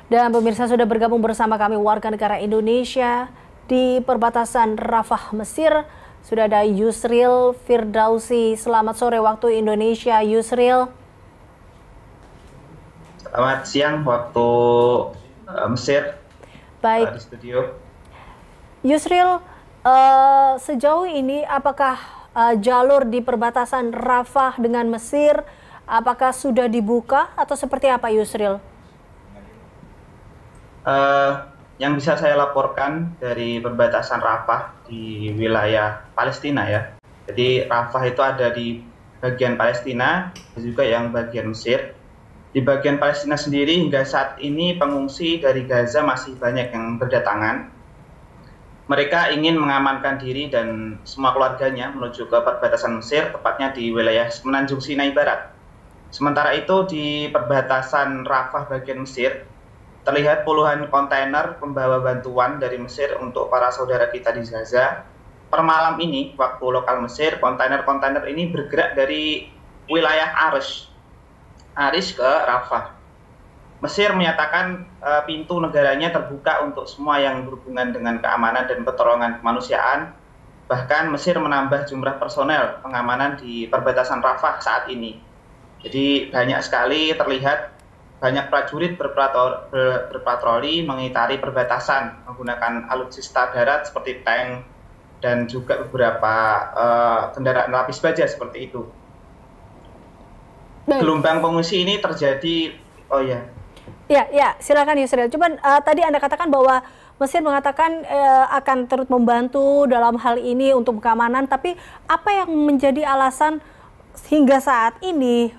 Dan pemirsa sudah bergabung bersama kami warga negara Indonesia di perbatasan Rafah, Mesir. Sudah ada Yusril Firdausi. Selamat sore waktu Indonesia, Yusril. Selamat siang waktu Mesir. Baik. Di studio. Yusril, sejauh ini apakah jalur di perbatasan Rafah dengan Mesir apakah sudah dibuka atau seperti apa, Yusril? Yang bisa saya laporkan dari perbatasan Rafah di wilayah Palestina ya. Jadi Rafah itu ada di bagian Palestina, juga yang bagian Mesir. Di bagian Palestina sendiri hingga saat ini pengungsi dari Gaza masih banyak yang berdatangan. Mereka ingin mengamankan diri dan semua keluarganya menuju ke perbatasan Mesir, tepatnya di wilayah Semenanjung Sinai Barat. Sementara itu di perbatasan Rafah bagian Mesir, terlihat puluhan kontainer pembawa bantuan dari Mesir untuk para saudara kita di Gaza. Per malam ini, waktu lokal Mesir, kontainer-kontainer ini bergerak dari wilayah Arish ke Rafah. Mesir menyatakan pintu negaranya terbuka untuk semua yang berhubungan dengan keamanan dan pertolongan kemanusiaan. Bahkan Mesir menambah jumlah personel pengamanan di perbatasan Rafah saat ini. Jadi banyak sekali terlihat banyak prajurit berpatroli mengitari perbatasan menggunakan alutsista darat seperti tank dan juga beberapa kendaraan lapis baja seperti itu. Gelombang pengungsi ini terjadi, Ya, silakan Yusril. Cuman tadi Anda katakan bahwa Mesir mengatakan akan terus membantu dalam hal ini untuk keamanan, tapi apa yang menjadi alasan hingga saat ini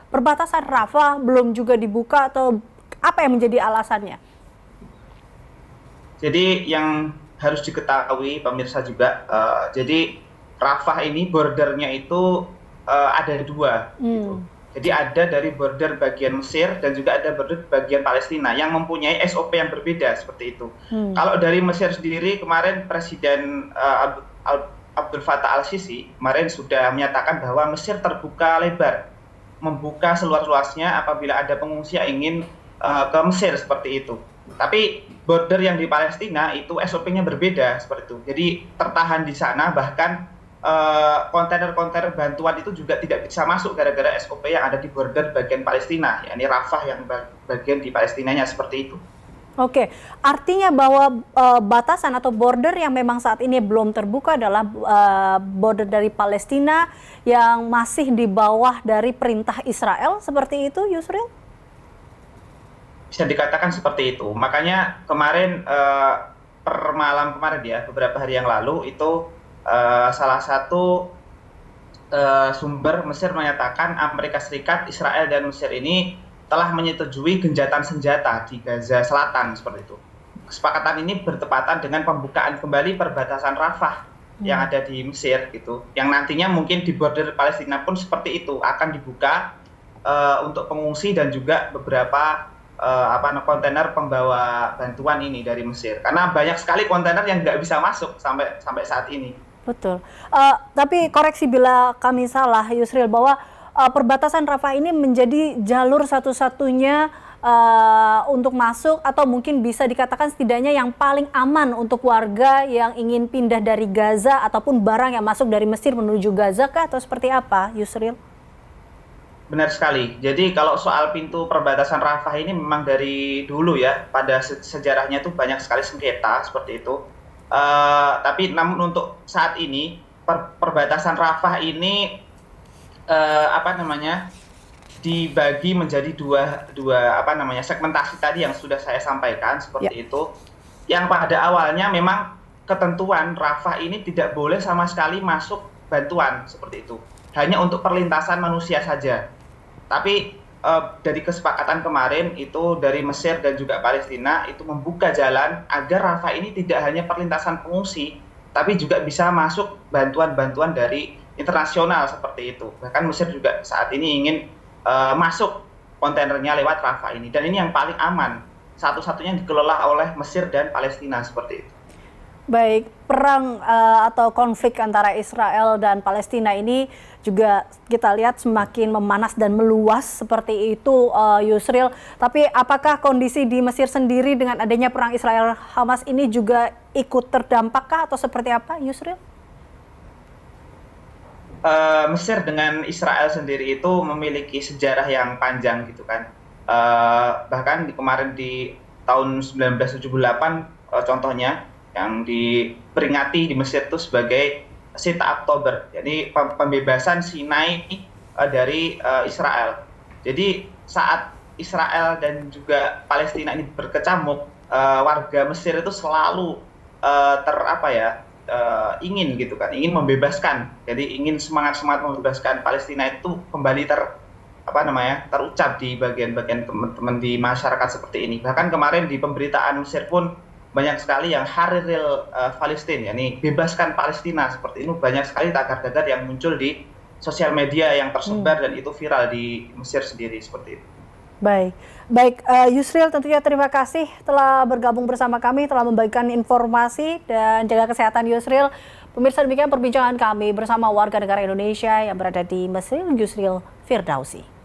perbatasan Rafah belum juga dibuka atau apa yang menjadi alasannya? Jadi yang harus diketahui pemirsa juga, jadi Rafah ini bordernya itu ada dua. Gitu. Jadi ada dari border bagian Mesir dan juga ada border bagian Palestina yang mempunyai SOP yang berbeda seperti itu. Kalau dari Mesir sendiri kemarin Presiden Abdul Fattah al-Sisi kemarin sudah menyatakan bahwa Mesir terbuka lebar, membuka seluas-luasnya apabila ada pengungsi yang ingin ke Mesir seperti itu. Tapi border yang di Palestina itu SOP-nya berbeda seperti itu. Jadi tertahan di sana, bahkan kontainer-kontainer bantuan itu juga tidak bisa masuk gara-gara SOP yang ada di border bagian Palestina, yakni Rafah yang bagian di Palestinanya seperti itu. Oke, artinya bahwa batasan atau border yang memang saat ini belum terbuka adalah border dari Palestina yang masih di bawah dari perintah Israel, seperti itu, Yusril? Bisa dikatakan seperti itu. Makanya kemarin, per malam kemarin ya, beberapa hari yang lalu itu salah satu sumber Mesir menyatakan Amerika Serikat, Israel, dan Mesir ini telah menyetujui gencatan senjata di Gaza Selatan seperti itu. Kesepakatan ini bertepatan dengan pembukaan kembali perbatasan Rafah yang ada di Mesir gitu. Yang nantinya mungkin di border Palestina pun seperti itu akan dibuka untuk pengungsi dan juga beberapa kontainer pembawa bantuan ini dari Mesir. Karena banyak sekali kontainer yang nggak bisa masuk sampai saat ini. Betul. Tapi koreksi bila kami salah, Yusril, bahwa perbatasan Rafah ini menjadi jalur satu-satunya untuk masuk atau mungkin bisa dikatakan setidaknya yang paling aman untuk warga yang ingin pindah dari Gaza ataupun barang yang masuk dari Mesir menuju Gaza kah atau seperti apa, Yusril? Benar sekali. Jadi kalau soal pintu perbatasan Rafah ini memang dari dulu ya, pada sejarahnya itu banyak sekali sengketa seperti itu. Tapi namun untuk saat ini perbatasan Rafah ini dibagi menjadi dua segmentasi tadi yang sudah saya sampaikan seperti itu. Yang pada awalnya memang ketentuan Rafah ini tidak boleh sama sekali masuk bantuan seperti itu, hanya untuk perlintasan manusia saja. Tapi dari kesepakatan kemarin itu dari Mesir dan juga Palestina itu membuka jalan agar Rafah ini tidak hanya perlintasan pengungsi, tapi juga bisa masuk bantuan-bantuan dari internasional seperti itu. Bahkan Mesir juga saat ini ingin masuk kontainernya lewat Rafah ini. Dan ini yang paling aman, satu-satunya dikelola oleh Mesir dan Palestina seperti itu. Baik, perang atau konflik antara Israel dan Palestina ini juga kita lihat semakin memanas dan meluas seperti itu, Yusril. Tapi apakah kondisi di Mesir sendiri dengan adanya perang Israel-Hamas ini juga ikut terdampakkah atau seperti apa, Yusril? Mesir dengan Israel sendiri itu memiliki sejarah yang panjang gitu kan. Bahkan kemarin di tahun 1978 contohnya yang diperingati di Mesir itu sebagai Sita Oktober, jadi pembebasan Sinai dari Israel. Jadi saat Israel dan juga Palestina ini berkecamuk, warga Mesir itu selalu ingin gitu kan, ingin membebaskan. Jadi ingin semangat membebaskan Palestina itu kembali terucap di bagian-bagian teman-teman di masyarakat seperti ini. Bahkan kemarin di pemberitaan Mesir pun banyak sekali yang Hariril Palestina, yakni bebaskan Palestina, seperti itu. Banyak sekali tagar-tagar yang muncul di sosial media yang tersebar dan itu viral di Mesir sendiri seperti itu. Baik, Yusril, tentunya terima kasih telah bergabung bersama kami, telah membagikan informasi dan jaga kesehatan, Yusril. Pemirsa, demikian perbincangan kami bersama warga negara Indonesia yang berada di Mesir, Yusril Firdausi.